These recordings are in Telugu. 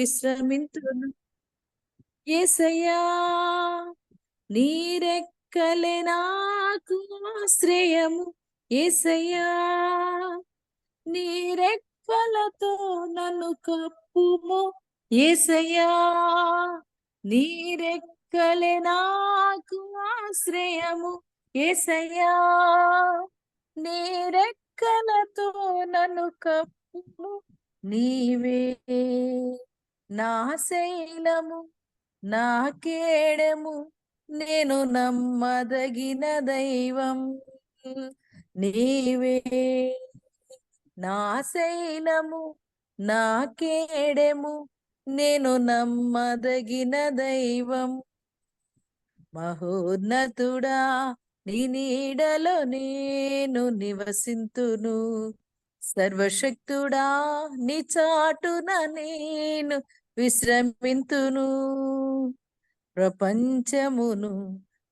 విశ్రమింతును. యేసయ్యా నీరెక్కలే నాకు ఆశ్రయము. యేసయ్యా నీరెక్కలతో నన్ను కప్పుము. యేసయ్యా నీరెక్కలే నాకు ఆశ్రయము. యేసయ్యా నీరెక్కలతో నన్ను కప్పుము. నీవే నా శైలము, నా కేడము, నేను నమ్మదగిన దైవం. నీవే నా శైలము, నా కేడము, నేను నమ్మదగిన దైవం. మహోన్నతుడా నీ నీడలో నేను నివసింతును. సర్వశక్తుడా నీ చాటున నేను విశ్రమింతును. ప్రపంచమును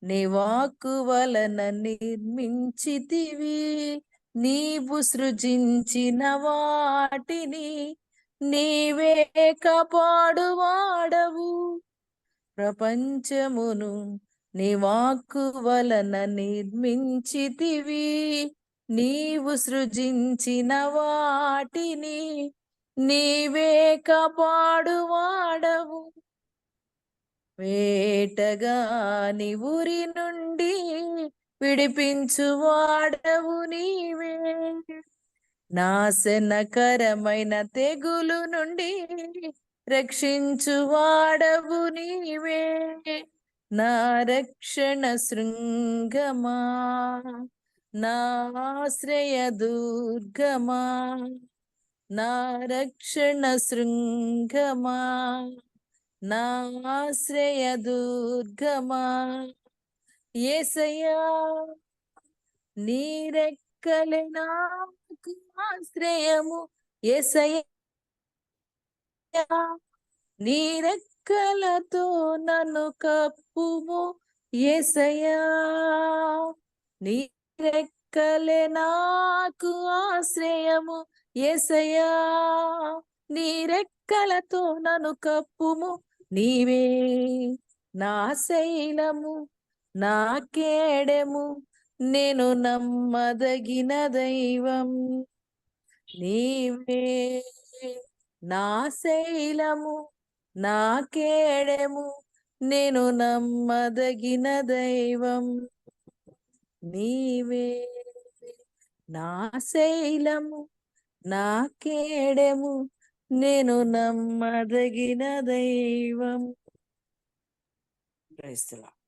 నీ వాక్కు వలన నిర్మించితివి. నీవు సృజించిన వాటిని నీవే కాపాడువాడవు. ప్రపంచమును నీ వాక్కు వలన నిర్మించితివి. నీవు సృజించిన వాటిని నీవే కాపాడువాడవు. వేటగాని ఊరి నుండి విడిపించువాడవు నీవే. నాశనకరమైన తెగులు నుండి రక్షించువాడవు నీవే. నా రక్షణ శృంగమా, నా ఆశ్రయ దుర్గమా, నా రక్షణ శృంగమా, నా ఆశ్రయ దుర్గమా. యేసయ్యా నీరెక్కలే నాకు ఆశ్రయము. యేసయ్యా నీరెక్కలతో నన్ను కప్పుము. యేసయ్యా నీరెక్కలే నాకు ఆశ్రయము. యేసయ్యా నీరెక్కలతో నన్ను కప్పుము. నీవే నా శైలము, నా కేడము, నేను నమ్మదగిన దైవం. నీవే నా శైలము, నా కేడము, నేను నమ్మదగిన దైవం. నీవే నా శైలము, నా కేడము, నేను నమ్మదగిన దైవం.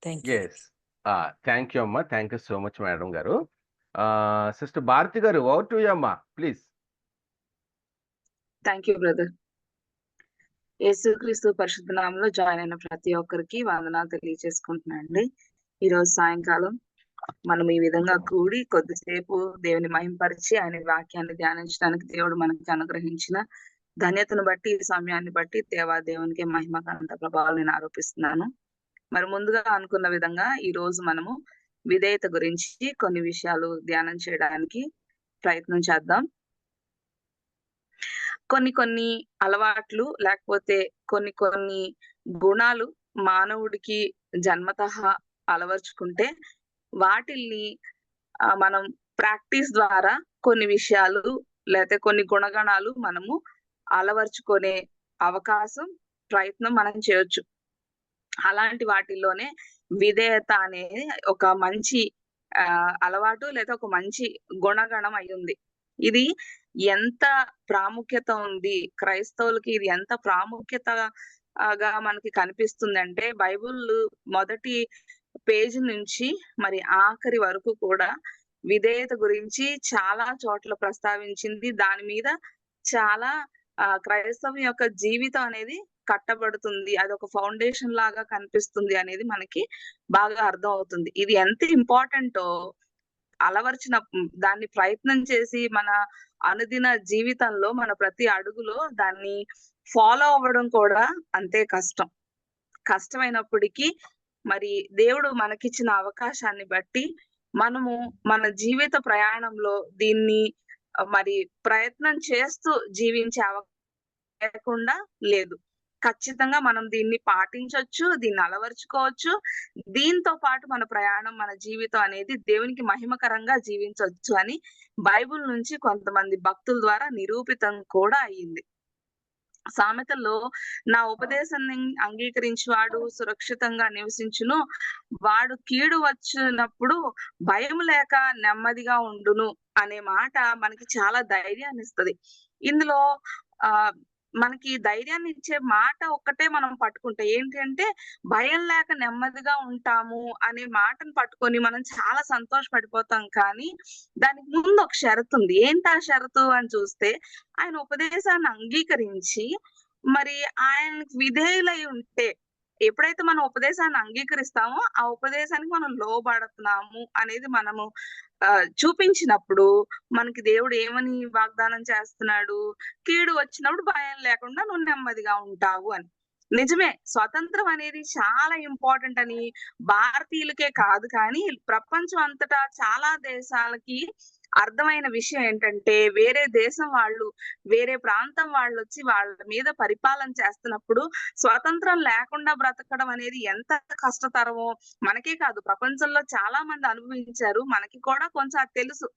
థ్యాంక్ యూ అమ్మా. Thank you so much madam గారు. సిస్టర్ భారతి గారు, ఓవర్ టు యూ అమ్మా, ప్లీజ్. Thank you brother. యేసుక్రీస్తు పరిశుద్ధ నామములో జాయిన్ అయిన ప్రతి ఒక్కరికి వందనాలు తెలియజేసుకుంటున్నానండి. ఈరోజు సాయంకాలం మనం ఈ విధంగా కూడి కొద్దిసేపు దేవుని మహింపరిచి ఆయన వాక్యాన్ని ధ్యానించడానికి దేవుడు మనకి అనుగ్రహించిన ధన్యతను బట్టి, ఈ సమయాన్ని బట్టి దేవునికి మహిమ ఘనత ప్రభావాలు నేను ఆరోపిస్తున్నాను. మరి ముందుగా అనుకున్న విధంగా ఈ రోజు మనము విధేయత గురించి కొన్ని విషయాలు ధ్యానం చేయడానికి ప్రయత్నం చేద్దాం. కొన్ని అలవాట్లు లేకపోతే కొన్ని గుణాలు మానవుడికి జన్మతః అలవర్చుకుంటే వాటిల్ని మనం ప్రాక్టీస్ ద్వారా కొన్ని విషయాలు లేకపోతే కొన్ని గుణగణాలు మనము అలవర్చుకునే అవకాశం, ప్రయత్నం మనం చేయొచ్చు. అలాంటి వాటిల్లోనే విధేయత అనేది ఒక మంచి అలవాటు లేదా ఒక మంచి గుణగణం అయ్యింది. ఇది ఎంత ప్రాముఖ్యత ఉంది క్రైస్తవులకి, ఇది ఎంత ప్రాముఖ్యతగా మనకి కనిపిస్తుంది అంటే బైబుల్ మొదటి పేజీ నుంచి మరి ఆఖరి వరకు కూడా విధేయత గురించి చాలా చోట్ల ప్రస్తావించింది. దాని మీద చాలా క్రైస్తవం యొక్క జీవితం అనేది కట్టబడుతుంది. అది ఒక ఫౌండేషన్ లాగా కనిపిస్తుంది అనేది మనకి బాగా అర్థం అవుతుంది. ఇది ఎంత ఇంపార్టెంటో అలవర్చిన దాన్ని ప్రయత్నం చేసి మన అనుదిన జీవితంలో మన ప్రతి అడుగులో దాన్ని ఫాలో అవ్వడం కూడా అంతే కష్టమైనప్పటికీ మరి దేవుడు మనకిచ్చిన అవకాశాన్ని బట్టి మనము మన జీవిత ప్రయాణంలో దీన్ని మరి ప్రయత్నం చేస్తూ జీవించే అవకాశం లేకుండా లేదు. ఖచ్చితంగా మనం దీన్ని పాటించొచ్చు, దీన్ని అలవరుచుకోవచ్చు. దీంతో పాటు మన ప్రయాణం, మన జీవితం అనేది దేవునికి మహిమకరంగా జీవించొచ్చు అని బైబిల్ నుంచి కొంతమంది భక్తుల ద్వారా నిరూపితం కూడా అయ్యింది. సామెతల్లో నా ఉపదేశాన్ని అంగీకరించువాడు సురక్షితంగా నివసించును, వాడు కీడు వచ్చినప్పుడు భయం లేక నెమ్మదిగా ఉండును అనే మాట మనకి చాలా ధైర్యాన్ని ఇస్తది. ఇందులో ఆ మనకి ధైర్యాన్ని ఇచ్చే మాట ఒక్కటే మనం పట్టుకుంటే ఏంటి అంటే, భయం లేక నెమ్మదిగా ఉంటాము అనే మాటను పట్టుకొని మనం చాలా సంతోషపడిపోతాం. కానీ దానికి ముందు ఒక షరతు ఉంది. ఏంటి ఆ షరతు అని చూస్తే, ఆయన ఉపదేశాన్ని అంగీకరించి మరి ఆయనకి విధేయులై ఉంటే, ఎప్పుడైతే మనం ఉపదేశాన్ని అంగీకరిస్తామో ఆ ఉపదేశానికి మనం లోబడుతున్నాము అనేది మనము చూపించినప్పుడు మనకి దేవుడు ఏమని వాగ్దానం చేస్తున్నాడు, కీడు వచ్చినప్పుడు భయం లేకుండా నువ్వు నెమ్మదిగా ఉంటావు అని. నిజమే, స్వతంత్రం అనేది చాలా ఇంపార్టెంట్ అని భారతీయులకే కాదు కానీ ప్రపంచం అంతటా చాలా దేశాలకి అర్థమైన విషయం ఏంటంటే, వేరే దేశం వాళ్ళు, వేరే ప్రాంతం వాళ్ళు వచ్చి వాళ్ళ మీద పరిపాలన చేస్తున్నప్పుడు స్వాతంత్రం లేకుండా బ్రతకడం అనేది ఎంత కష్టతరమో మనకే కాదు ప్రపంచంలో చాలా మంది అనుభవించారు. మనకి కూడా కొంచెం అది తెలుసు.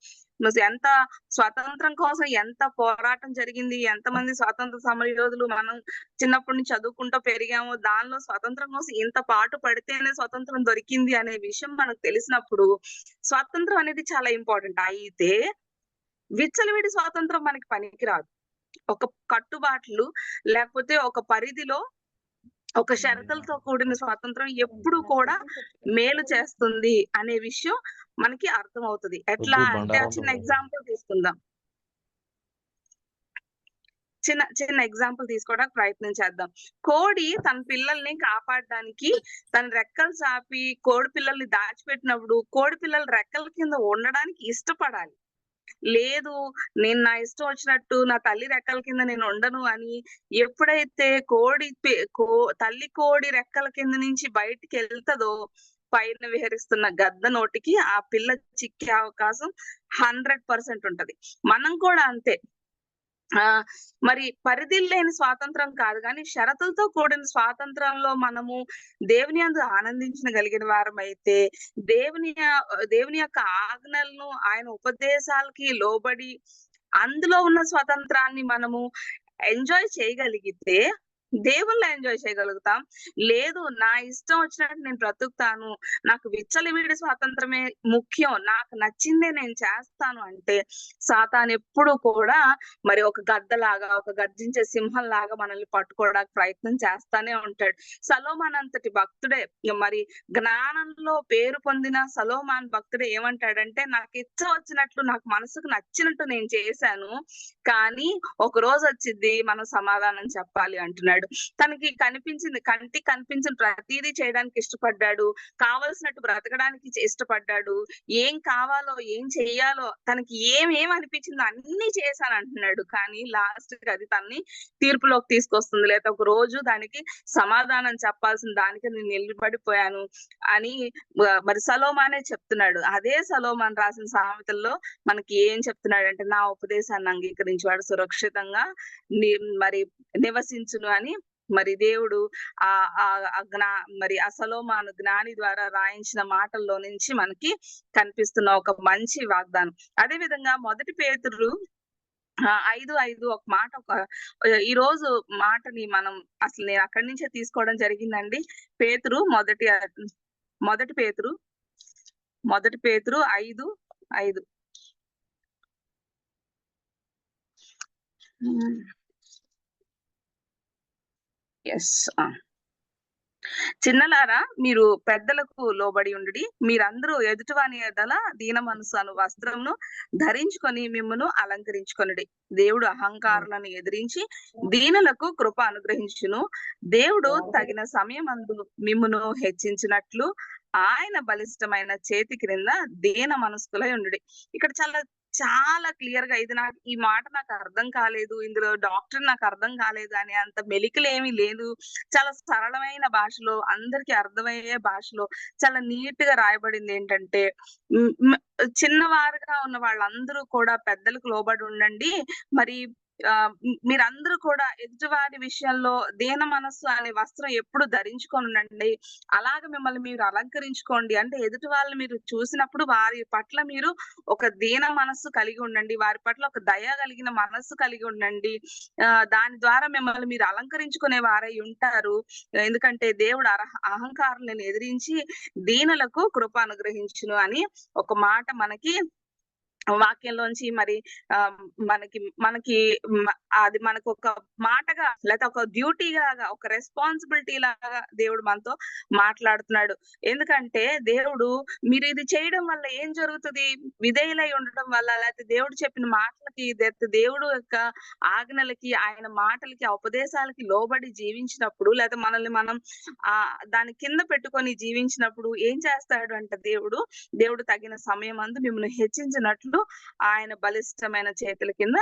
ఎంత స్వాతంత్రం కోసం ఎంత పోరాటం జరిగింది, ఎంతమంది స్వాతంత్ర సమరయోధులు మనం చిన్నప్పటి నుంచి చదువుకుంటూ పెరిగాము. దానిలో స్వాతంత్రం కోసం ఇంత పాటు పడితేనే స్వాతంత్రం దొరికింది అనే విషయం మనకు తెలిసినప్పుడు స్వాతంత్రం అనేది చాలా ఇంపార్టెంట్. అయితే విచ్చలవిడి స్వాతంత్రం మనకి పనికిరాదు. ఒక కట్టుబాట్లు లేకపోతే ఒక పరిధిలో ఒక షరతులతో కూడిన స్వాతంత్రం ఎప్పుడు కూడా మేలు చేస్తుంది అనే విషయం మనకి అర్థమవుతుంది. ఎట్లా అంటే చిన్న ఎగ్జాంపుల్ తీసుకుందాం. చిన్న ఎగ్జాంపుల్ తీసుకోవడానికి ప్రయత్నం చేద్దాం. కోడి తన పిల్లల్ని కాపాడడానికి తన రెక్కలు చాపి కోడి పిల్లల్ని దాచిపెట్టినప్పుడు కోడి పిల్లలు రెక్కల కింద ఉండడానికి ఇష్టపడాలి. లేదు, నేను నా ఇష్టం వచ్చినట్టు నా తల్లి రెక్కల కింద నేను ఉండను అని ఎప్పుడైతే తల్లి కోడి రెక్కల కింద నుంచి బయటికి వెళ్తుందో, పైన విహరిస్తున్న గద్ద నోటికి ఆ పిల్ల చిక్కే అవకాశం 100% ఉంటది. మనం కూడా అంతే. మరి పరిధులు లేని స్వాతంత్రం కాదు కానీ షరతులతో కూడిన స్వాతంత్రంలో మనము దేవుని యందు ఆనందించగలిగిన వారమైతే, దేవుని యొక్క ఆజ్ఞలను, ఆయన ఉపదేశాలకి లోబడి అందులో ఉన్న స్వతంత్రాన్ని మనము ఎంజాయ్ చేయగలిగితే దేవుళ్ళు ఎంజాయ్ చేయగలుగుతాం. లేదు, నా ఇష్టం వచ్చినట్టు నేను బ్రతుకుతాను, నాకు విచ్చలవిడి స్వాతంత్రమే ముఖ్యం, నాకు నచ్చిందే నేను చేస్తాను అంటే సాతాను ఎప్పుడు కూడా మరి ఒక గద్దలాగా, ఒక గర్జించే సింహం లాగా మనల్ని పట్టుకోవడానికి ప్రయత్నం చేస్తానే ఉంటాడు. సలోమాన్ అంతటి భక్తుడే, మరి జ్ఞానంలో పేరు పొందిన సలోమాన్ భక్తుడే ఏమంటాడంటే, నాకు ఇష్టం వచ్చినట్లు, నాకు మనసుకు నచ్చినట్టు నేను చేశాను, కానీ ఒక రోజు వచ్చింది మనం సమాధానం చెప్పాలి అంటున్నాడు. తనకి కంటికి కనిపించిన ప్రతిదీ చేయడానికి ఇష్టపడ్డాడు, కావలసినట్టు బ్రతకడానికి ఇష్టపడ్డాడు, ఏం కావాలో ఏం చెయ్యాలో తనకి ఏం అనిపించిందో అన్ని చేశాను అంటున్నాడు. కానీ లాస్ట్ కి అది తనని తీర్పులోకి తీసుకొస్తుంది. లేదా ఒక రోజు దానికి సమాధానం చెప్పాల్సిన దానికి నేను నిలబడిపోయాను అని మరి సలోమానే చెప్తున్నాడు. అదే సలోమాన్ రాసిన సామెతల్లో మనకి ఏం చెప్తున్నాడంటే, నా ఉపదేశాన్ని అంగీకరించేవాడు సురక్షితంగా మరి నివసించును అని మరి దేవుడు మరి ఆ సలోమాను జ్ఞాని ద్వారా రాయించిన మాటల్లో నుంచి మనకి కనిపిస్తున్న ఒక మంచి వాగ్దానం. అదే విధంగా 1 పేతురు 5:5 ఒక మాట, ఈ రోజు మాటని మనం అసలు నేను అక్కడి నుంచే తీసుకోవడం జరిగిందండి. మొదటి పేతురు 5:5 చిన్నలారా, మీరు పెద్దలకు లోబడి ఉండుడి, మీరందరూ ఎదుటివాని ఎడల దీన మనసు అను వస్త్రమును ధరించుకొని మిమ్మును అలంకరించుకొనుడి. దేవుడు అహంకారులను ఎదిరించి దీనులకు కృప అనుగ్రహించును. దేవుడు తగిన సమయమందు మిమ్మును హెచ్చించినట్లు ఆయన బలిష్టమైన చేతి క్రింద దీన మనస్కులై ఉండుడి. ఇక్కడ చాలా క్లియర్ గా ఈ మాట నాకు అర్థం కాలేదు, ఇందులో డాక్టర్ నాకు అర్థం కాలేదు అని అంత మెలికలేమీ లేదు. చాలా సరళమైన భాషలో, అందరికి అర్థమయ్యే భాషలో చాలా నీట్ గా రాయబడింది. ఏంటంటే, చిన్నవారుగా ఉన్న వాళ్ళందరూ కూడా పెద్దలకు లోబడి ఉండండి, మరి మీరందరూ కూడా ఎదుటివారి విషయంలో దీన మనస్సు అనే వస్త్రం ఎప్పుడు ధరించుకొని ఉండండి. అలాగ మిమ్మల్ని మీరు అలంకరించుకోండి. అంటే ఎదుటి వాళ్ళని మీరు చూసినప్పుడు వారి పట్ల మీరు ఒక దీన మనస్సు కలిగి ఉండండి. వారి పట్ల ఒక దయ కలిగిన మనస్సు కలిగి ఉండండి. దాని ద్వారా మిమ్మల్ని మీరు అలంకరించుకునే వారై ఉంటారు. ఎందుకంటే దేవుడు అహంకారులను ఎదిరించి దీనులకు కృప అనుగ్రహించును అని ఒక మాట మనకి వాక్యంలోంచి మరి మనకి అది మనకు ఒక మాటగా లేకపోతే ఒక డ్యూటీగా ఒక రెస్పాన్సిబిలిటీ లాగా దేవుడు మనతో మాట్లాడుతున్నాడు. ఎందుకంటే దేవుడు మీరు ఇది చేయడం వల్ల ఏం జరుగుతుంది, విధేయులై ఉండటం వల్ల లేకపోతే దేవుడు చెప్పిన మాటలకి దేవుడు యొక్క ఆజ్ఞలకి ఆయన మాటలకి ఉపదేశాలకి లోబడి జీవించినప్పుడు లేకపోతే మనల్ని మనం దాని కింద పెట్టుకొని జీవించినప్పుడు ఏం చేస్తాడు అంటే దేవుడు తగిన సమయం అందు మిమ్మల్ని హెచ్చించినట్లు ఆయన బలిష్టమైన చేతుల కింద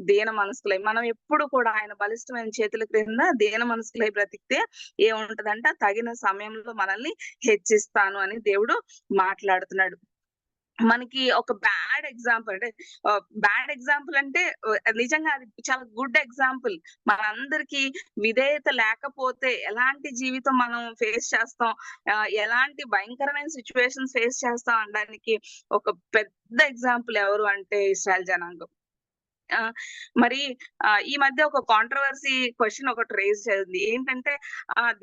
దీన మనస్కులై మనం ఎప్పుడు కూడా ఆయన బలిష్టమైన చేతుల కింద దీన మనస్కులై బ్రతికితే ఏముంటదంట, తగిన సమయంలో మనల్ని హెచ్చిస్తాను అని దేవుడు మాట్లాడుతున్నాడు. మనకి ఒక బ్యాడ్ ఎగ్జాంపుల్ అంటే నిజంగా అది చాలా గుడ్ ఎగ్జాంపుల్. మనందరికి విధేయత లేకపోతే ఎలాంటి జీవితం మనం ఫేస్ చేస్తాం, ఎలాంటి భయంకరమైన సిచ్యువేషన్స్ ఫేస్ చేస్తాం అనడానికి ఒక పెద్ద ఎగ్జాంపుల్ ఎవరు అంటే ఇశ్రాయేల్ జనాంగం. మరి ఈ మధ్య ఒక కాంట్రవర్సీ క్వశ్చన్ ఒకటి రేజ్ చేసింది. ఏంటంటే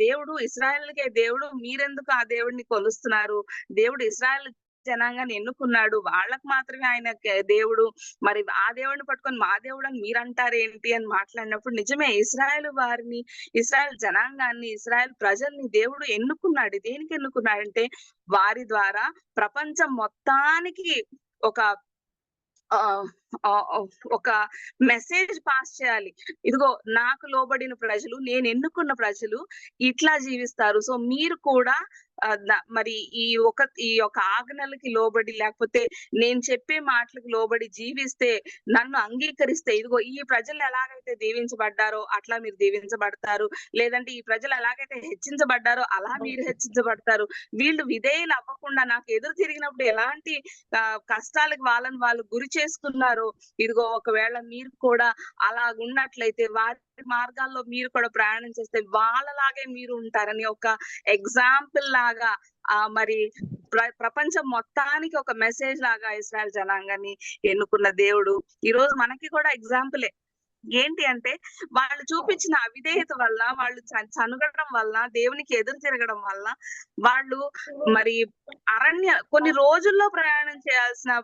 దేవుడు ఇశ్రాయేలుకే దేవుడు, మీరెందుకు ఆ దేవుడిని కొలుస్తున్నారు? దేవుడు ఇశ్రాయేల్ జనాంగాన్ని ఎన్నుకున్నాడు, వాళ్ళకు మాత్రమే ఆయన దేవుడు, మరి ఆ దేవుడిని పట్టుకొని మా దేవుడు అని మీరంటారేంటి అని మాట్లాడినప్పుడు నిజమే, ఇశ్రాయేల్ జనాంగాన్ని, ఇశ్రాయేల్ ప్రజల్ని దేవుడు ఎన్నుకున్నాడు. దేనికి ఎన్నుకున్నాడంటే వారి ద్వారా ప్రపంచం మొత్తానికి ఒక మెసేజ్ పాస్ చేయాలి. ఇదిగో నాకు లోబడిన ప్రజలు, నేను ఎన్నుకున్న ప్రజలు ఇట్లా జీవిస్తారు. సో మీరు కూడా మరి ఈ యొక్క ఆజ్ఞలకి లోబడి లేకపోతే నేను చెప్పే మాటలకు లోబడి జీవిస్తే, నన్ను అంగీకరిస్తే, ఇదిగో ఈ ప్రజలు ఎలాగైతే దీవించబడ్డారో అట్లా మీరు దీవించబడతారు, లేదంటే ఈ ప్రజలు ఎలాగైతే హెచ్చించబడ్డారో అలా మీరు హెచ్చించబడతారు. వీళ్ళు విధేయులు అవ్వకుండా నాకు ఎదురు తిరిగినప్పుడు ఎలాంటి కష్టాలకు వాళ్ళని వాళ్ళు గురి చేసుకున్నారో, ఇదిగో ఒకవేళ మీరు కూడా అలాగున్నట్లయితే వారి మార్గాల్లో మీరు కూడా ప్రయాణం చేస్తే వాళ్ళలాగే మీరు ఉంటారని ఒక ఎగ్జాంపుల్ లాగా మరి ప్రపంచం మొత్తానికి ఒక మెసేజ్ లాగా ఇశ్రాయేల్ జనాంగాన్ని ఎన్నుకున్న దేవుడు ఈ రోజు మనకి కూడా ఎగ్జాంపులే. ఏంటి అంటే వాళ్ళు చూపించిన అవిధేయత వల్ల, వాళ్ళు చనుగడం వల్ల, దేవునికి ఎదురు తిరగడం వల్ల వాళ్ళు మరి కొన్ని రోజుల్లో ప్రయాణం చేయాల్సిన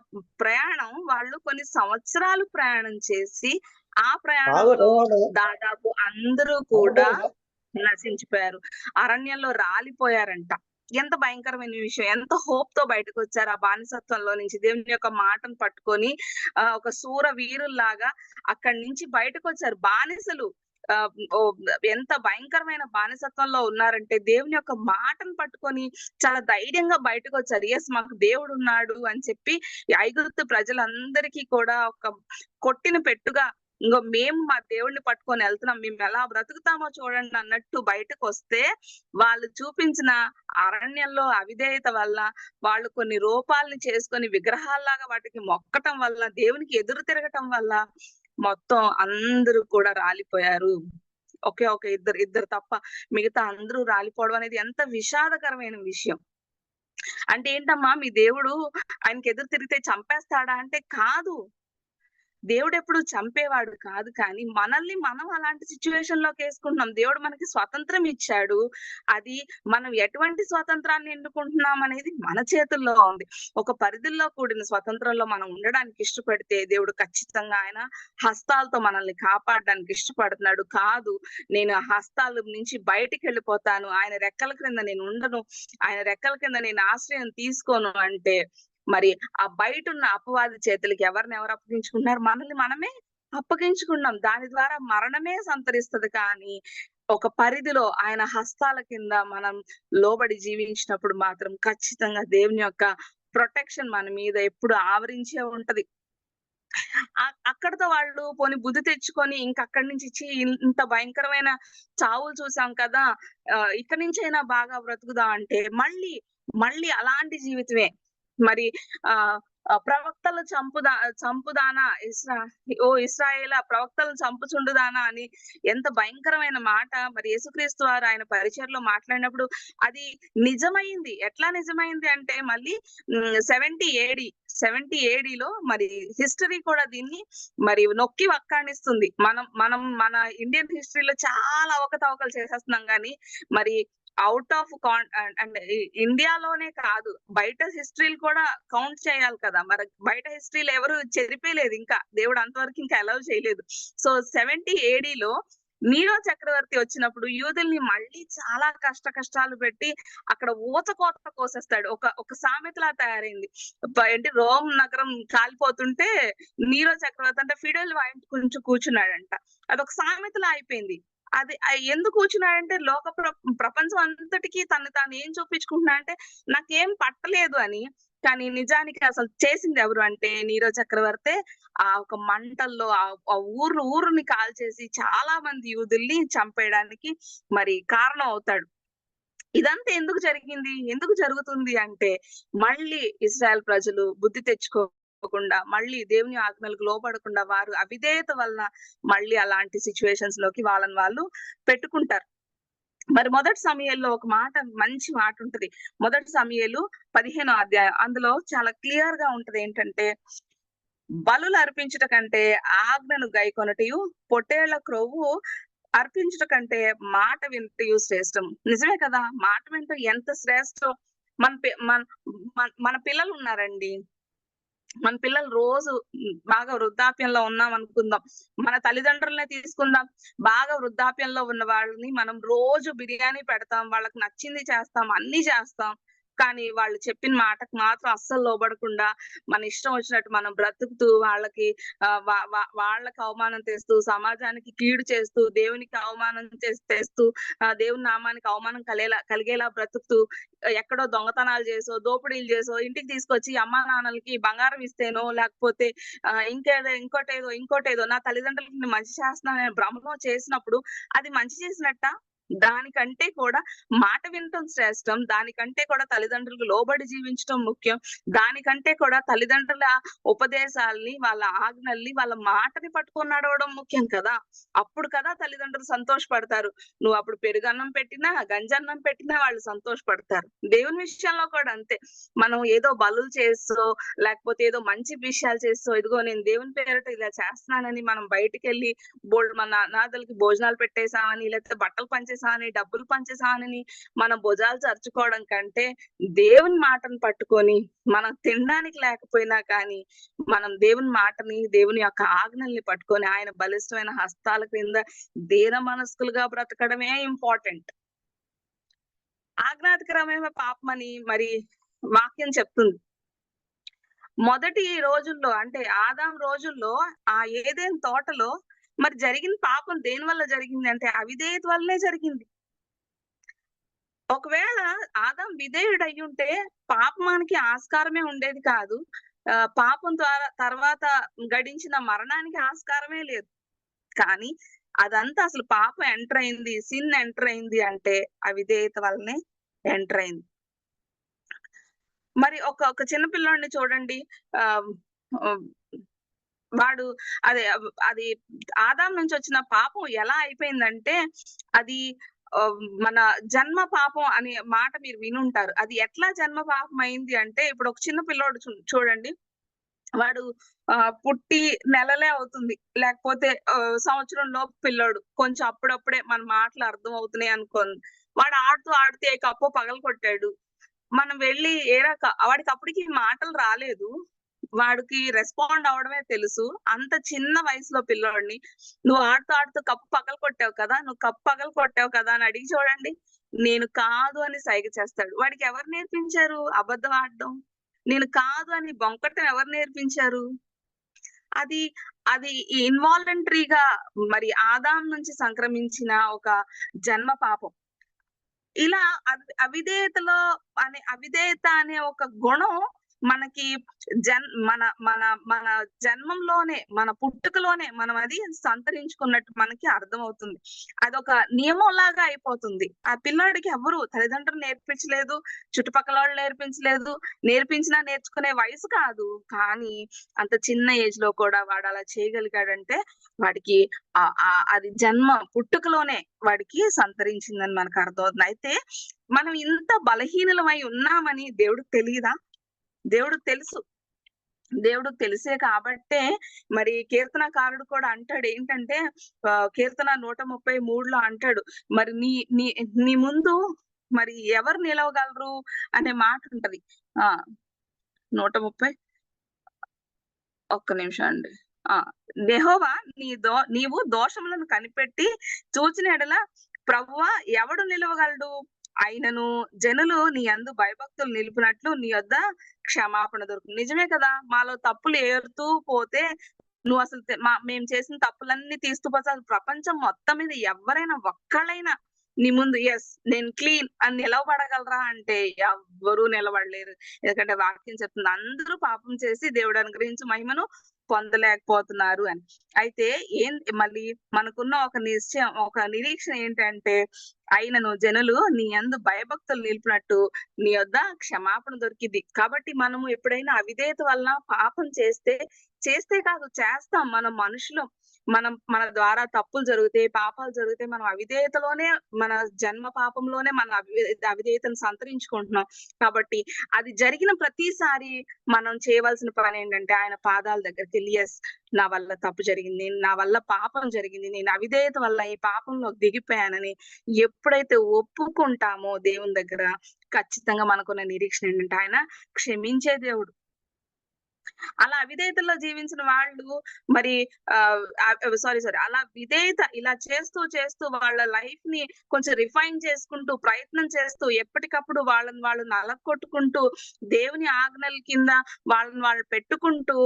ప్రయాణం వాళ్ళు కొన్ని సంవత్సరాలు ప్రయాణం చేసి ఆ ప్రయాణంలో దాదాపు అందరూ కూడా నశించిపోయారు, అరణ్యంలో రాలిపోయారంట. ఎంత భయంకరమైన విషయం! ఎంత హోప్ తో బయటకు వచ్చారు ఆ బానిసత్వంలో నుంచి, దేవుని యొక్క మాటను పట్టుకొని ఒక శూర వీరుల్లాగా అక్కడి నుంచి బయటకు వచ్చారు. బానిసలు ఎంత భయంకరమైన బానిసత్వంలో ఉన్నారంటే దేవుని యొక్క మాటను పట్టుకొని చాలా ధైర్యంగా బయటకు వచ్చారు. ఎస్, మాకు దేవుడు ఉన్నాడు అని చెప్పి ఐగుప్తు ప్రజలందరికీ కూడా ఒక కొట్టిన పెట్టుగా, ఇంకో మేము మా దేవుడిని పట్టుకొని వెళ్తున్నాం, మేము ఎలా బ్రతుకుతామో చూడండి అన్నట్టు బయటకు వస్తే, వాళ్ళు చూపించిన అరణ్యంలో అవిధేయత వల్ల, వాళ్ళు కొన్ని రూపాలని చేసుకొని విగ్రహాల్లాగా వాటికి మొక్కటం వల్ల, దేవునికి ఎదురు తిరగటం వల్ల మొత్తం అందరూ కూడా రాలిపోయారు. ఒక ఇద్దరు తప్ప మిగతా అందరూ రాలిపోవడం అనేది ఎంత విషాదకరమైన విషయం. అంటే ఏంటమ్మా, మీ దేవుడు ఆయనకి ఎదురు తిరిగితే చంపేస్తాడా అంటే కాదు, దేవుడు ఎప్పుడు చంపేవాడు కాదు. కానీ మనల్ని మనం అలాంటి సిచ్యువేషన్ లోకి వేసుకుంటున్నాం. దేవుడు మనకి స్వతంత్రం ఇచ్చాడు, అది మనం ఎటువంటి స్వతంత్రాన్ని ఎన్నుకుంటున్నాం అనేది మన చేతుల్లో ఉంది. ఒక పరిధిలో కూడిన స్వతంత్రంలో మనం ఉండడానికి ఇష్టపడితే దేవుడు ఖచ్చితంగా ఆయన హస్తాలతో మనల్ని కాపాడడానికి ఇష్టపడుతున్నాడు. కాదు, నేను ఆ హస్తాల నుంచి బయటికి వెళ్ళిపోతాను, ఆయన రెక్కల క్రింద నేను ఉండను, ఆయన రెక్కల కింద నేను ఆశ్రయం తీసుకోను అంటే మరి ఆ బయట ఉన్న అపవాది చేతులకి ఎవరు అప్పగించుకుంటున్నారు? మనల్ని మనమే అప్పగించుకున్నాం. దాని ద్వారా మరణమే సంతరిస్తుంది. కానీ ఒక పరిధిలో ఆయన హస్తాల కింద మనం లోబడి జీవించినప్పుడు మాత్రం ఖచ్చితంగా దేవుని యొక్క ప్రొటెక్షన్ మన మీద ఎప్పుడు ఆవరించే ఉంటది. అక్కడతో వాళ్ళు పోని బుద్ధి తెచ్చుకొని ఇంకక్కడి నుంచి ఇంత భయంకరమైన చావులు చూసాం కదా, ఇక్కడి నుంచైనా బాగా బ్రతుకుదా అంటే మళ్ళీ అలాంటి జీవితమే. మరి ఆ ప్రవక్తలు చంపుదానా ఓ ఇశ్రాయేలా ప్రవక్తలను చంపుచుండుదానా అని ఎంత భయంకరమైన మాట మరి యేసుక్రీస్తు వారు ఆయన పరిచర్లో మాట్లాడినప్పుడు అది నిజమైంది. ఎట్లా నిజమైంది అంటే మళ్ళీ 70 ఏడీలో మరి హిస్టరీ కూడా దీన్ని మరి నొక్కి వక్కాణిస్తుంది. మనం మన ఇండియన్ హిస్టరీలో చాలా అవకతవకలు చేసేస్తున్నాం కానీ మరి అవుట్ ఆఫ్ అంటే ఇండియాలోనే కాదు బయట హిస్టరీలు కూడా కౌంట్ చేయాలి కదా. మరి బయట హిస్టరీలు ఎవరు చెరిపేయలేదు, ఇంకా దేవుడు అంతవరకు ఇంకా అలౌ చేయలేదు. సో 70 ఏడీలో నీరో చక్రవర్తి వచ్చినప్పుడు యూదుల్ని మళ్ళీ చాలా కష్టాలు పెట్టి అక్కడ ఊచకోత కోసేస్తాడు. ఒక సామెతలా తయారైంది. ఏంటి, రోమ్ నగరం కాలిపోతుంటే నీరో చక్రవర్తి అంటే ఫిడెల్ వాయించుకుంటూ కూర్చున్నాడంట. అదొక సామెతలా అయిపోయింది. అది ఎందుకు కూర్చున్నాడంటే ప్రపంచం అంతటికి తాను ఏం చూపించుకుంటున్నాడంటే నాకేం పట్టలేదు అని. కానీ నిజానికి అసలు చేసింది ఎవరు అంటే నీరో చక్రవర్తే. ఆ ఒక మంటల్లో ఆ ఊరుని కాల్చేసి చాలా మంది యూదుల్ని చంపేయడానికి మరి కారణం అవుతాడు. ఇదంతా ఎందుకు జరిగింది, ఎందుకు జరుగుతుంది అంటే మళ్ళీ ఇశ్రాయేల్ ప్రజలు బుద్ధి తెచ్చుకోకుండా, మళ్ళీ దేవుని ఆజ్ఞలకు లోపడకుండా వారు అవిధేయత వలన మళ్ళీ అలాంటి సిచ్యువేషన్స్ లోకి వాళ్ళని వాళ్ళు పెట్టుకుంటారు. మరి మొదటి సమూయేలులో ఒక మంచి మాట ఉంటది. మొదటి సమూయేలు 15వ అధ్యాయం, అందులో చాలా క్లియర్ గా ఉంటది ఏంటంటే బలులు అర్పించుట కంటే ఆజ్ఞను గైకొనటయు పొట్టేళ్ల క్రొవ్వు అర్పించుట కంటే మాట వింటయు శ్రేష్టం. నిజమే కదా, మాట వింటూ ఎంత శ్రేష్టం. మన పిల్లలు ఉన్నారండి, మన పిల్లలు రోజు బాగా వృద్ధాప్యంలో ఉన్నాం అనుకుందాం, మన తల్లిదండ్రులనే తీసుకుందాం. బాగా వృద్ధాప్యంలో ఉన్న వాళ్ళని మనం రోజు బిర్యానీ పెడతాం, వాళ్ళకి నచ్చింది చేస్తాం, అన్ని చేస్తాం. కానీ వాళ్ళు చెప్పిన మాటకు మాత్రం అస్సలు లోబడకుండా మన ఇష్టం వచ్చినట్టు మనం బ్రతుకుతూ వాళ్ళకి అవమానం తెస్తూ, సమాజానికి కీడు చేస్తూ, దేవునికి అవమానం తెస్తూ, దేవుని నామానికి అవమానం కలిగేలా బ్రతుకుతూ, ఎక్కడో దొంగతనాలు చేసో దోపిడీలు చేసో ఇంటికి తీసుకొచ్చి అమ్మా నాన్నలకి బంగారం ఇస్తేనో లేకపోతే ఇంకోటేదో నా తల్లిదండ్రులకి మంచి చేస్తున్నానని భ్రమలో చేసినప్పుడు అది మంచి చేసినట్ట? దానికంటే కూడా మాట వినటం శ్రేష్టం. దానికంటే కూడా తల్లిదండ్రులకు లోబడి జీవించడం ముఖ్యం. దానికంటే కూడా తల్లిదండ్రుల ఉపదేశాల్ని, వాళ్ళ ఆజ్ఞల్ని, వాళ్ళ మాటని పట్టుకొని నడవడం ముఖ్యం కదా. అప్పుడు కదా తల్లిదండ్రులు సంతోషపడతారు. నువ్వు అప్పుడు పెరుగన్నం పెట్టినా గంజన్నం పెట్టినా వాళ్ళు సంతోషపడతారు. దేవుని విషయంలో కూడా అంతే. మనం ఏదో బలులు చేస్తూ లేకపోతే ఏదో మంచి విషయాలు చేస్తూ, ఇదిగో నేను దేవుని పేరిట ఇలా చేస్తున్నానని మనం బయటికి వెళ్ళి మన అనాథలకి భోజనాలు పెట్టేసామని, లేకపోతే బట్టలు పంచేసామని, డబ్బులు పంచేసామని మనం భుజాలు చర్చుకోవడం కంటే దేవుని మాటను పట్టుకొని మనం తినడానికి లేకపోయినా కానీ మనం దేవుని మాటని, దేవుని యొక్క ఆజ్ఞల్ని పట్టుకొని ఆయన బలిష్టమైన హస్తాల క్రింద దీన మనస్కులుగా బ్రతకడమే ఇంపార్టెంట్. ఆజ్ఞాతిక్రమమే పాపమని మరి వాక్యం చెప్తుంది. మొదటి రోజుల్లో అంటే ఆదాం రోజుల్లో ఆ ఏదైనా తోటలో మరి జరిగిన పాపం దేని వల్ల జరిగింది అంటే అవిధేయత వల్లనే జరిగింది. ఒకవేళ ఆదాం విధేయుడు అయ్యుంటే పాపమానికి ఆస్కారమే ఉండేది కాదు. పాపం ద్వారా తర్వాత గడించిన మరణానికి ఆస్కారమే లేదు. కానీ అదంతా అసలు పాపం ఎంటర్ అయింది, సిన్ ఎంటర్ అయింది అంటే అవిధేయత వల్లనే ఎంటర్ అయింది. మరి ఒక చిన్న పిల్లోడిని చూడండి, వాడు అది ఆదాం నుంచి వచ్చిన పాపం ఎలా అయిపోయిందంటే అది మన జన్మ పాపం అనే మాట మీరు వినుంటారు. అది ఎట్లా జన్మ పాపం అయింది అంటే, ఇప్పుడు ఒక చిన్న పిల్లోడు చూడండి, వాడు పుట్టి నెలలే అవుతుంది, లేకపోతే సంవత్సరంలో పిల్లోడు కొంచెం అప్పుడప్పుడే మన మాటలు అర్థం అవుతున్నాయి అనుకోండి. వాడు ఆడుతూ కప్పు పగలు కొట్టాడు. మనం వెళ్ళి వాడికి అప్పటికి మాటలు రాలేదు, వాడికి రెస్పాండ్ అవడమే తెలుసు. అంత చిన్న వయసులో పిల్లోడిని నువ్వు ఆడుతూ కప్పు పగలు కొట్టావు కదా అని అడిగి చూడండి, నేను కాదు అని సైగ చేస్తాడు. వాడికి ఎవరు నేర్పించారు అబద్ధం ఆడడం? నేను కాదు అని బొంకటం ఎవరు నేర్పించారు? అది ఇన్వాలంటరీగా మరి ఆదాం నుంచి సంక్రమించిన ఒక జన్మ పాపం. ఇలా అవిధేయత అనే ఒక గుణం మనకి మన మన మన జన్మంలోనే, మన పుట్టుకలోనే మనం అది సంతరించుకున్నట్టు మనకి అర్థమవుతుంది. అదొక నియమం లాగా అయిపోతుంది. ఆ పిల్లాడికి ఎవరు తల్లిదండ్రులు నేర్పించలేదు, చుట్టుపక్కల వాళ్ళు నేర్పించలేదు, నేర్పించినా నేర్చుకునే వయసు కాదు. కానీ అంత చిన్న ఏజ్ లో కూడా వాడు అలా చేయగలిగాడంటే వాడికి అది జన్మ పుట్టుకలోనే వాడికి సంతరించిందని మనకు అర్థమవుతుంది. అయితే మనం ఇంత బలహీనమై ఉన్నామని దేవుడికి తెలియదా? దేవుడికి తెలుసు. దేవుడికి తెలిసే కాబట్టే మరి కీర్తనకారుడు కూడా అంటాడు ఏంటంటే కీర్తన 133లో అంటాడు, మరి నీ నీ నీ ముందు మరి ఎవరు నిలవగలరు అనే మాట ఉంటది. 130 ఒక్క నిమిషం అండి. యెహోవా నీవు దోషములను కనిపెట్టి చూచిన ఎడల ప్రభువా ఎవడు నిలవగలడు? అయినను జనులు నీ యందు భయభక్తులు నిలిపినట్లు నీ యొద్ద క్షమాపణ దొరుకుతుంది. నిజమే కదా, మాలో తప్పులు ఏరుతూ పోతే నువ్వు అసలు మేము చేసిన తప్పులన్నీ తీస్తూ పోతే అసలు ప్రపంచం మొత్తం మీద ఎవరైనా ఒక్కళ్ళైనా నీ ముందు ఎస్ నేను క్లీన్ అని నిలవబడగలరా అంటే ఎవ్వరూ నిలబడలేరు. ఎందుకంటే వాక్యం చెప్తుంది అందరూ పాపం చేసి దేవుడు అనుగ్రహించి మహిమను పొందలేకపోతున్నారు అని. అయితే మళ్ళీ మనకున్న ఒక నిశ్చయం, ఒక నిరీక్షణ ఏంటంటే అయినను జనులు నీ యందు భయభక్తులు నిలిపినట్టు నీ యొద్ద క్షమాపణ దొరికింది. కాబట్టి మనము ఎప్పుడైనా అవిధేయత వలన పాపం చేస్తే కాదు చేస్తాం. మనం మనుషులు, మన ద్వారా తప్పులు జరుగుతాయి, పాపాలు జరుగుతాయి. మనం అవిధేయతలోనే, మన జన్మ పాపంలోనే మన అవిధేయతను సంతరించుకుంటున్నాం. కాబట్టి అది జరిగిన ప్రతిసారి మనం చేయవలసిన పని ఏంటంటే ఆయన పాదాల దగ్గరికి ఎస్ నా వల్ల తప్పు జరిగింది, నా వల్ల పాపం జరిగింది, నేను అవిధేయత వల్ల ఈ పాపంలో దిగిపోయానని ఎప్పుడైతే ఒప్పుకుంటామో దేవుని దగ్గర ఖచ్చితంగా మనకున్న నిరీక్షణ ఏంటంటే ఆయన క్షమించే దేవుడు. అలా అవిధేయతలో జీవించిన వాళ్ళు మరి సారీ అలా విధేయత ఇలా చేస్తూ వాళ్ళ లైఫ్ ని కొంచెం రిఫైన్ చేసుకుంటూ ప్రయత్నం చేస్తూ ఎప్పటికప్పుడు వాళ్ళని వాళ్ళు నలగొట్టుకుంటూ దేవుని ఆజ్ఞల కింద వాళ్ళని వాళ్ళు పెట్టుకుంటూ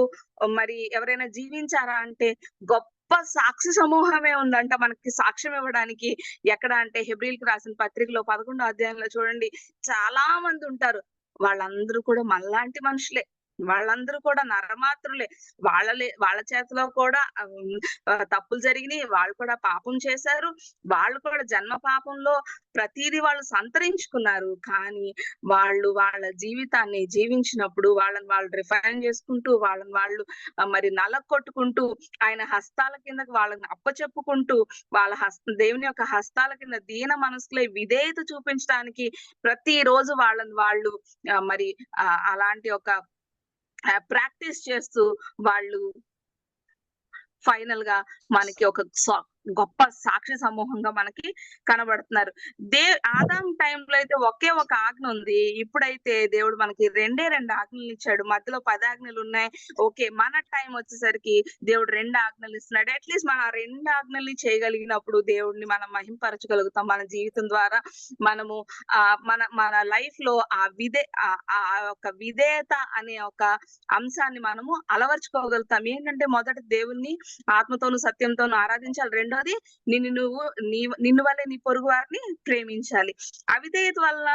మరి ఎవరైనా జీవించారా అంటే గొప్ప సాక్షి సమూహమే ఉందంట మనకి సాక్ష్యం ఇవ్వడానికి. ఎక్కడ అంటే హెబ్రీలకు రాసిన పత్రికలో 11వ అధ్యాయంలో చూడండి, చాలా మంది ఉంటారు. వాళ్ళందరూ కూడా మనలాంటి మనుషులే, వాళ్ళందరూ కూడా నరమాత్రులే. వాళ్ళ చేతిలో కూడా తప్పులు జరిగినాయి, వాళ్ళు కూడా పాపం చేశారు, వాళ్ళు కూడా జన్మ పాపంలో ప్రతిదీ వాళ్ళు సంతరించుకున్నారు. కానీ వాళ్ళు వాళ్ళ జీవితాన్ని జీవించినప్పుడు వాళ్ళని వాళ్ళు రిఫైన్ చేసుకుంటూ వాళ్ళని వాళ్ళు మరి నలగొట్టుకుంటూ ఆయన హస్తాల కిందకి వాళ్ళని అప్పచెప్పుకుంటూ దేవుని యొక్క హస్తాల కింద దీన మనసులే విధేయత చూపించడానికి ప్రతిరోజు వాళ్ళని వాళ్ళు మరి అలాంటి ఒక ప్రాక్టీస్ చేస్తూ వాళ్ళు ఫైనల్ గా మనకి ఒక గొప్ప సాక్షి సమూహంగా మనకి కనబడుతున్నారు. ఆదాం టైంలో అయితే ఒకే ఒక ఆజ్ఞ ఉంది. ఇప్పుడైతే దేవుడు మనకి రెండే ఆజ్ఞలు ఇచ్చాడు. మధ్యలో 10 ఆజ్ఞలు ఉన్నాయి. ఓకే, మన టైం వచ్చేసరికి దేవుడు 2 ఆజ్ఞలు ఇస్తున్నాడు. అట్లీస్ట్ మన 2 ఆజ్ఞల్ని చేయగలిగినప్పుడు దేవుడిని మనం మహింపరచగలుగుతాం. మన జీవితం ద్వారా మనము మన లైఫ్ లో ఆ ఒక విధేయత అనే ఒక అంశాన్ని మనము అలవర్చుకోగలుగుతాం. ఏంటంటే మొదట దేవుణ్ణి ఆత్మతోను సత్యంతోను ఆరాధించాలి. రెండోది నిన్ను వల్లే నీ పొరుగు వారిని ప్రేమించాలి. అవిధేయత వల్ల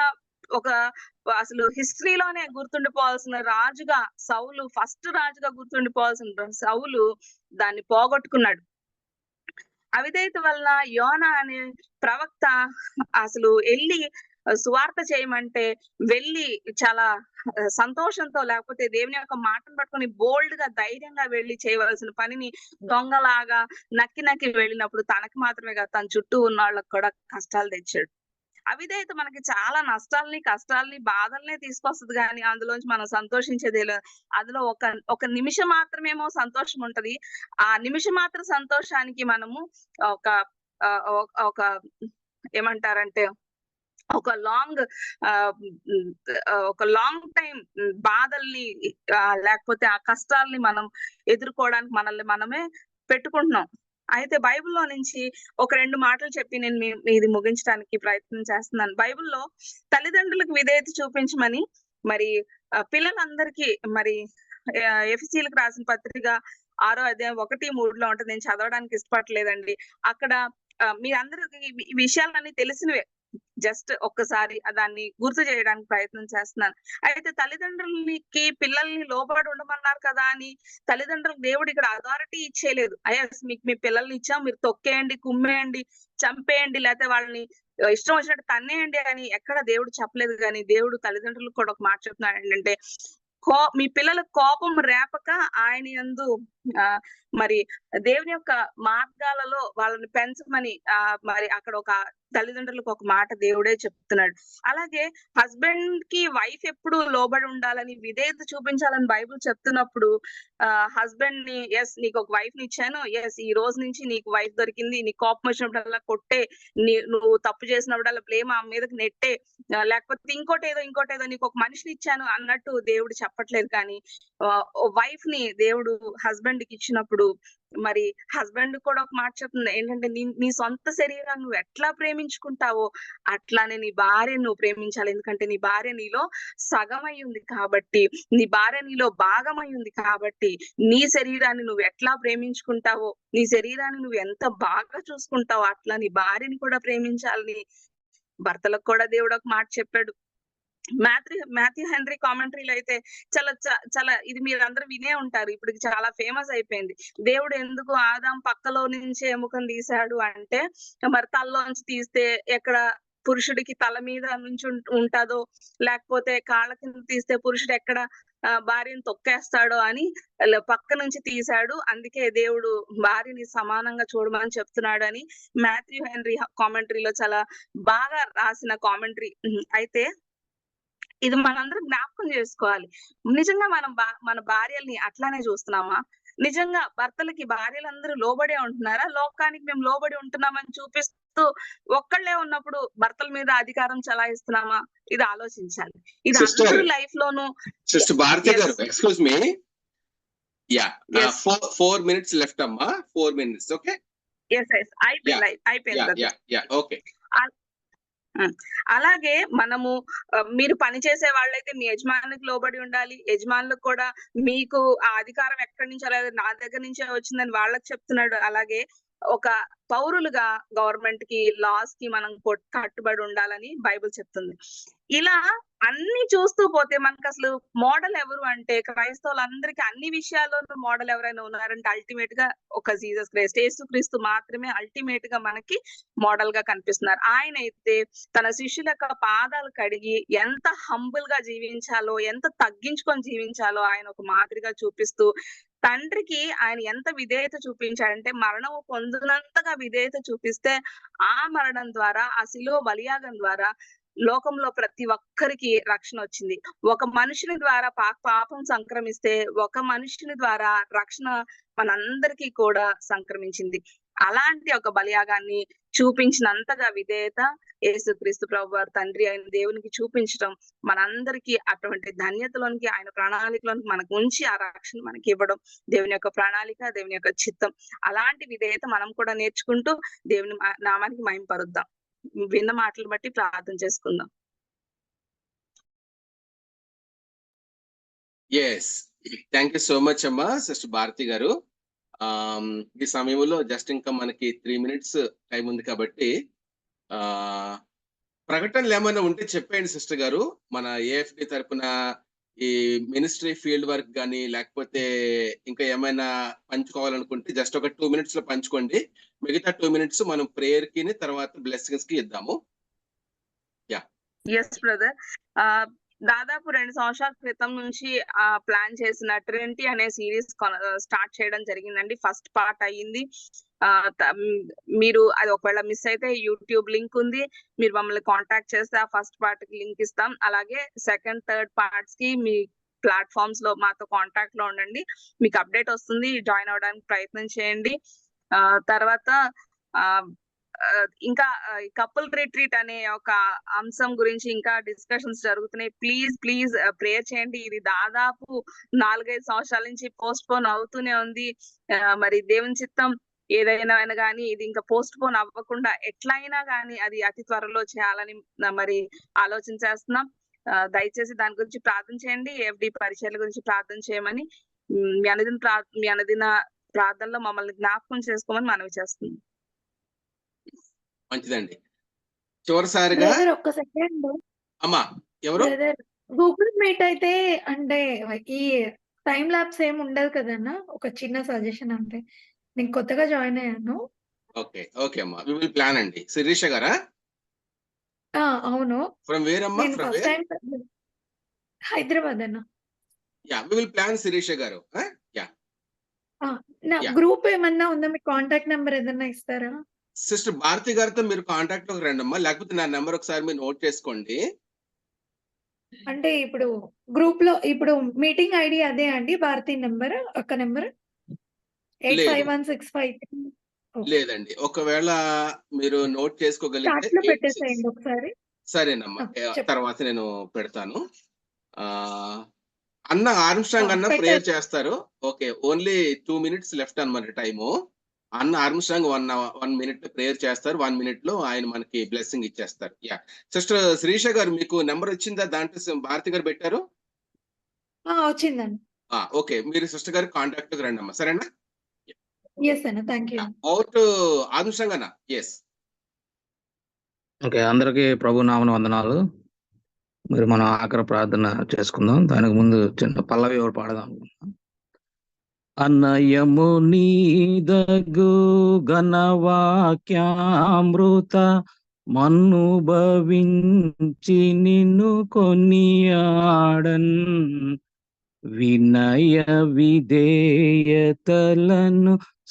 అసలు హిస్టరీలోనే గుర్తుండిపోవాల్సిన రాజుగా సౌలు, ఫస్ట్ రాజుగా గుర్తుండిపోవాల్సిన సౌలు దాన్ని పోగొట్టుకున్నాడు. అవిధేయత వల్ల యోనా అనే ప్రవక్త అసలు వెళ్ళి సువార్త చేయమంటే వెళ్ళి చాలా సంతోషంతో, లేకపోతే దేవుని యొక్క మాటను పట్టుకొని బోల్డ్ గా ధైర్యంగా వెళ్ళి చేయవలసిన పనిని దొంగలాగా నక్కి వెళ్ళినప్పుడు తనకి మాత్రమే కాదు తన చుట్టూ ఉన్న వాళ్ళకి కూడా కష్టాలు తెచ్చాడు. అవిధేయత మనకి చాలా నష్టాలని, కష్టాలని, బాధల్ని తీసుకొస్తుంది. కానీ అందులోంచి మనం సంతోషించేది అందులో ఒక నిమిషం మాత్రమేమో సంతోషం ఉంటది. ఆ నిమిషం మాత్ర సంతోషానికి మనము ఒక ఏమంటారంటే ఒక లాంగ్ టైం బాధల్ని లేకపోతే ఆ కష్టాలని మనం ఎదుర్కోవడానికి మనల్ని మనమే పెట్టుకుంటున్నాం. అయితే బైబిల్లో నుంచి ఒక 2 మాటలు చెప్పి నేను ఇది ముగించడానికి ప్రయత్నం చేస్తున్నాను. బైబిల్లో తల్లిదండ్రులకు విధేయత చూపించమని మరి పిల్లలందరికీ మరి ఎఫెసీయులకు రాసిన పత్రిక 6వ అధ్యాయం 1-3లో ఉంటుంది. నేను చదవడానికి ఇష్టపడలేదండి. అక్కడ మీ అందరికి ఈ విషయాలన్నీ తెలిసినవే. జస్ట్ ఒక్కసారి దాన్ని గుర్తు చేయడానికి ప్రయత్నం చేస్తున్నాను. అయితే తల్లిదండ్రులకి పిల్లల్ని లోబడి ఉండమన్నారు కదా అని తల్లిదండ్రులకు దేవుడు ఇక్కడ అథారిటీ ఇచ్చేయలేదు. మీకు మీ పిల్లల్ని ఇచ్చాం, మీరు తొక్కేయండి, కుమ్మేయండి, చంపేయండి, లేకపోతే వాళ్ళని ఇష్టం వచ్చినట్టు తన్నేయండి అని ఎక్కడ దేవుడు చెప్పలేదు. కానీ దేవుడు తల్లిదండ్రులకు కూడా ఒక మాట చెప్తున్నాడు ఏంటంటే, మీ పిల్లలకు కోపం రేపక ఆయన యందు మరి దేవుని యొక్క మార్గాలలో వాళ్ళని పెంచమని మరి అక్కడ ఒక తల్లిదండ్రులకు ఒక మాట దేవుడే చెప్తున్నాడు. అలాగే హస్బెండ్ కి వైఫ్ ఎప్పుడు లోబడి ఉండాలని, విధేయత చూపించాలని బైబిల్ చెప్తున్నప్పుడు హస్బెండ్ ని నీకు ఒక వైఫ్ ని ఇచ్చాను, ఈ రోజు నుంచి నీకు వైఫ్ దొరికింది, నీ కోపం వచ్చినప్పుడల్లా కొట్టే, నువ్వు తప్పు చేసినప్పుడల్లా బ్లేమ్ ఆ మీదకి నెట్టే, లేకపోతే ఇంకోటేదో నీకు ఒక మనిషిని ఇచ్చాను అన్నట్టు దేవుడు చెప్పట్లేదు. కానీ వైఫ్ ని దేవుడు హస్బెండ్ కి ఇచ్చినప్పుడు మరి హస్బెండ్ కూడా ఒక మాట చెప్తుంది ఏంటంటే, నీ సొంత శరీరాన్ని నువ్వు ఎట్లా ప్రేమించుకుంటావో అట్లానే నీ భార్య నువ్వు ప్రేమించాలి. ఎందుకంటే నీ భార్య నీలో సగమై ఉంది కాబట్టి, నీ భార్య నీలో భాగమై ఉంది కాబట్టి, నీ శరీరాన్ని నువ్వు ఎట్లా ప్రేమించుకుంటావో, నీ శరీరాన్ని నువ్వు ఎంత బాగా చూసుకుంటావో అట్లా నీ భార్యని కూడా ప్రేమించాలని భర్తలకు కూడా దేవుడు ఒక మాట చెప్పాడు. మాథ్యూ హెన్రీ కామెంటరీలో అయితే చాలా ఇది మీరు అందరూ వినే ఉంటారు, ఇప్పుడు చాలా ఫేమస్ అయిపోయింది. దేవుడు ఎందుకు ఆదాం పక్కలో నుంచి ఎముకను తీశాడు అంటే, మరి తలలోంచి తీస్తే ఎక్కడ పురుషుడికి తల మీద నుంచి ఉంటుందో, లేకపోతే కాళ్ళ కింద తీస్తే పురుషుడు ఎక్కడ భార్యను తొక్కేస్తాడో అని పక్క నుంచి తీశాడు. అందుకే దేవుడు భార్యని సమానంగా చూడమని చెప్తున్నాడు అని మాథ్యూ హెన్రీ కామెంటరీలో చాలా బాగా రాసిన కామెంటరీ. అయితే ఇది మనందరం జ్ఞాపకం చేసుకోవాలి. నిజంగా మనం మన భార్యల్ని అట్లానే చూస్తున్నామా? నిజంగా భర్తలకి భార్యలందరూ లోబడే ఉంటున్నారా? లోకానికి మేము లోబడి ఉంటున్నామని చూపిస్తూ ఒక్కళ్ళే ఉన్నప్పుడు భర్తల మీద అధికారం చలాయిస్తున్నామా? ఇది ఆలోచించాలి. ఇది అందరి లైఫ్ లోను. సిస్టర్ భారతి గారు, ఎక్స్క్యూజ్ మీ, 4 minutes left అమ్మా, 4 minutes. ఓకే, అయిపోయింది. ఓకే. అలాగే మనము మీరు పని చేసే వాళ్ళైతే మీ యజమానికి లోబడి ఉండాలి. యజమానులకు కూడా మీకు ఆ అధికారం ఎక్కడి నుంచి రాలేదు, నా దగ్గర నుంచే వచ్చిందని వాళ్ళకి చెప్తున్నాడు. అలాగే ఒక పౌరులుగా గవర్నమెంట్ కి, లాస్ కి మనం కట్టుబడి ఉండాలని బైబిల్ చెప్తుంది. ఇలా అన్ని చూస్తూ పోతే మనకు అసలు మోడల్ ఎవరు అంటే, క్రైస్తవులందరికీ అన్ని విషయాల్లోనూ మోడల్ ఎవరైనా ఉన్నారంటే అల్టిమేట్ గా ఒక జీసస్ క్రైస్ట్, యేసుక్రీస్తు మాత్రమే అల్టిమేట్ గా మనకి మోడల్ గా కనిపిస్తున్నారు. ఆయన అయితే తన శిష్యుల యొక్క పాదాలు కడిగి ఎంత హంబుల్ గా జీవించాలో, ఎంత తగ్గించుకొని జీవించాలో ఆయన ఒక మాదిరిగా చూపిస్తూ, తండ్రికి ఆయన ఎంత విధేయత చూపించాడంటే, మరణము పొందినంతగా విధేయత చూపిస్తే ఆ మరణం ద్వారా, ఆ శిలువ బలియాగం ద్వారా లోకంలో ప్రతి ఒక్కరికి రక్షణ వచ్చింది. ఒక మనుషుని ద్వారా పాపం సంక్రమిస్తే ఒక మనుషుని ద్వారా రక్షణ మనందరికీ కూడా సంక్రమించింది. అలాంటి ఒక బలియాగాన్ని చూపించినంతగా విధేయత యేసుక్రీస్తు ప్రభువారు తండ్రి అయిన దేవునికి చూపించడం మనందరికీ అటువంటి ధన్యతలోనికి, ఆయన ప్రణాళికలోనికి మనకు ఉంచి ఆ రక్షణ మనకి ఇవ్వడం దేవుని యొక్క ప్రణాళిక, దేవుని యొక్క చిత్తం. అలాంటి విధేయత మనం కూడా నేర్చుకుంటూ దేవుని నామానికి మహిమపరుద్దాం. విన్న మాటలు బట్టి ప్రార్థన చేసుకుందాం. థ్యాంక్ యూ సో మచ్ అమ్మా సిస్టర్ భారతి గారు. ఈ సమయంలో జస్ట్ ఇంకా మనకి 3 minutes టైం ఉంది కాబట్టి ప్రకటనలు ఏమైనా ఉంటే చెప్పండి సిస్టర్ గారు. మన ఏఎఫ్డి తరపున ఈ మినిస్ట్రీ ఫీల్డ్ వర్క్ కానీ, లేకపోతే ఇంకా ఏమైనా పంచుకోవాలనుకుంటే జస్ట్ ఒక 2 minutes లో పంచుకోండి. మిగతా 2 minutes మనం ప్రేయర్ కి, తర్వాత బ్లెస్సింగ్స్ కి ఇద్దాము. yes brother. దాదాపు 2 సంవత్సరాల క్రితం నుంచి ప్లాన్ చేసిన ట్రినిటీ అనే సిరీస్ స్టార్ట్ చేయడం జరిగిందండి. ఫస్ట్ పార్ట్ అయ్యింది. మీరు అది ఒకవేళ మిస్ అయితే యూట్యూబ్ లింక్ ఉంది, మీరు మమ్మల్ని కాంటాక్ట్ చేస్తే ఆ ఫస్ట్ పార్ట్ కి లింక్ ఇస్తాం. అలాగే సెకండ్, థర్డ్ పార్ట్స్ కి మీ ప్లాట్ఫామ్స్ లో మాతో కాంటాక్ట్ లో ఉండండి, మీకు అప్డేట్ వస్తుంది, జాయిన్ అవడానికి ప్రయత్నం చేయండి. తర్వాత ఇంకా కపుల్ రిట్రీట్ అనే ఒక అంశం గురించి ఇంకా డిస్కషన్స్ జరుగుతున్నాయి. ప్లీజ్ ప్రేయర్ చేయండి. ఇది దాదాపు 4-5 సంవత్సరాల నుంచి పోస్ట్ పోన్ అవుతూనే ఉంది. మరి దేవుని చిత్తం ఏదైనా కానీ ఇది ఇంకా పోస్ట్ పోన్ అవ్వకుండా ఎట్లయినా కానీ అది అతి త్వరలో చేయాలని మరి ఆలోచన చేస్తున్నాం. దయచేసి దాని గురించి ప్రార్థన చేయండి. ఏఎఫ్డి పరిచయాల గురించి ప్రార్థన చేయమని, మీ అనుదిన ప్రార్థనలో మమ్మల్ని జ్ఞాపకం చేసుకోమని మనవి చేస్తున్నాం. మంచిదండి. చివరిసారిగా బ్రదర్ ఒక్క సెకండ్. అమ్మా ఎవరు బ్రదర్ గూగుల్ మీట్ అయితే అంటే ఈ టైం ల్యాబ్స్ ఏమి ఉండదు కదన్నా. ఒక చిన్న సజెషన్ అంటే నేను కొత్తగా జాయిన్ అయ్యాను. ఓకే ఓకే అమ్మా, వి విల్ ప్లాన్ అండి. శిరీష గారా? అవును, ఫ్రమ్ వేర్ అమ్మా? నేను from first where? Time Hyderabad అన్న. Ya, we will plan Sirisha గారు. యా నా యా, గ్రూప్ ఏమన్నా ఉందా? మీ కాంటాక్ట్ నెంబర్ ఏదన్నా ఇస్తారా? సిస్టర్ భారతి గారితో మీరు కాంటాక్ట్ లోకి రండి అమ్మా, లేకపోతే నా నెంబర్ ఒకసారి మీరు నోట్ చేసుకోండి. అంటే ఇప్పుడు గ్రూప్ లో ఇప్పుడు మీటింగ్ ఐడి అదే అండి, భారతి నెంబర్ అక్క నెంబర్ లేదు 851653. లేదండి, ఒకవేళ మీరు నోట్ చేసుకోగలిగితే చాట్ లో పెట్టేసేయండి ఒకసారి. సరేనమ్మా, చెప్పండి. తర్వాత నేను పెడతాను. ఆ అన్న ఆర్మ్స్ట్రాంగ్ అన్న ప్రేయర్ పెట్టేసి చేస్తారు. ఓకే, ఓన్లీ 2 minutes లెఫ్ట్ అన్నమాట టైము. అన్న ఆర్మ్స్ట్రాంగ్ 1 minute ప్రేయర్ చేస్తారు. 1 minute లో ఆయన మనకి బ్లెస్సింగ్ ఇచ్చేస్తారు. యా సిస్టర్ శిరీష గారు, మీకు నెంబర్ వచ్చిందా? దాంట్లో భారతి గారు పెట్టారు. వచ్చిందండి. ఓకే, మీరు సిస్టర్ గారి కాంటాక్ట్ రండి అమ్మా, సరేనా? ఎస్ అన్న, థ్యాంక్ యూ. అవుట్ ఆర్మ్స్ట్రాంగ్ అన్న. ఎస్. ఓకే, అందరికీ ప్రభు నామన వందనాలు. మరి మనం ఆఖరి ప్రార్థన చేసుకుందాం. దానికి ముందు చిన్న పల్లవి ఒకటి పాడదాం. అన్నయము నీదగు ఘనవాక్యామృత మన్ను భవించి నిన్ను కొనియాడన్ వినయ విధేయతలను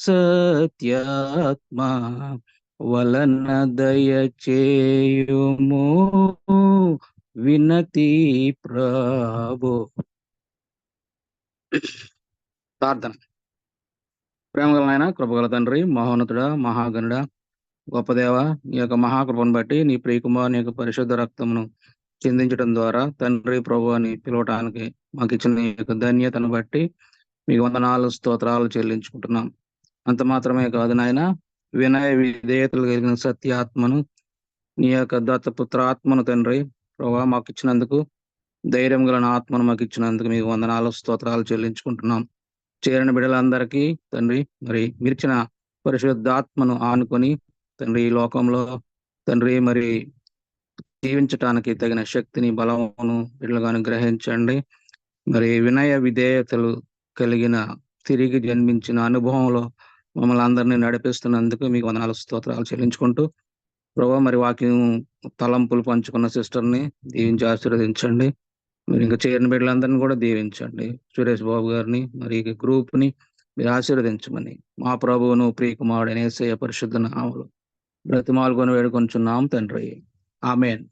సత్యాత్మ వలన దయచేయుము వినతి ప్రభు. ప్రార్థన. ప్రేమగల నాయన, కృపగల తండ్రి, మహోన్నతుడా, మహాగణుడా, గొప్ప దేవ, నీ యొక్క మహాకృపను బట్టి నీ ప్రియకుమారుని యొక్క పరిశుద్ధ రక్తమును చిందించడం ద్వారా తండ్రి ప్రభు అని పిలవటానికి మాకు ఇచ్చిన నీ యొక్క ధన్యతను బట్టి మీకు వందనాలు స్తోత్రాలు చెల్లించుకుంటున్నాం. అంత మాత్రమే కాదు నాయన, వినయ విధేయతలు కలిగిన సత్యాత్మను నీ యొక్క దత్తపుత్రాత్మను తండ్రి ప్రభు మాకు ఇచ్చినందుకు, ధైర్యం గల ఆత్మను మాకు ఇచ్చినందుకు మీకు వందనాలు స్తోత్రాలు చెల్లించుకుంటున్నాం. చేరిన బిడ్డలందరికీ తండ్రి మరి మీరిచ్చిన పరిశుద్ధాత్మను ఆనుకొని తండ్రి ఈ లోకంలో తండ్రి మరి జీవించటానికి తగిన శక్తిని బలమును బిడ్డలుగాను గ్రహించండి. మరి వినయ విధేయతలు కలిగిన తిరిగి జన్మించిన అనుభవంలో మమ్మల్ని అందరినీ నడిపిస్తున్నందుకు మీకు వందనాలు స్తోత్రాలు చెల్లించుకుంటూ ప్రభు మరి వాక్యం తలంపులు పంచుకున్న సిస్టర్ని దీవించి ఆశీర్వదించండి. మీరు ఇంకా చేరిన బిడ్డలందరినీ కూడా దీవించండి. సురేష్ బాబు గారిని మరి గ్రూప్ ని మీరు ఆశీర్వదించమని మా ప్రభువును ప్రియకుమారుడైన యేసయ్య పరిశుద్ధ నామములో బ్రతిమాలుకొని వేడుకొంచున్నాం తండ్రి. ఆమేన్.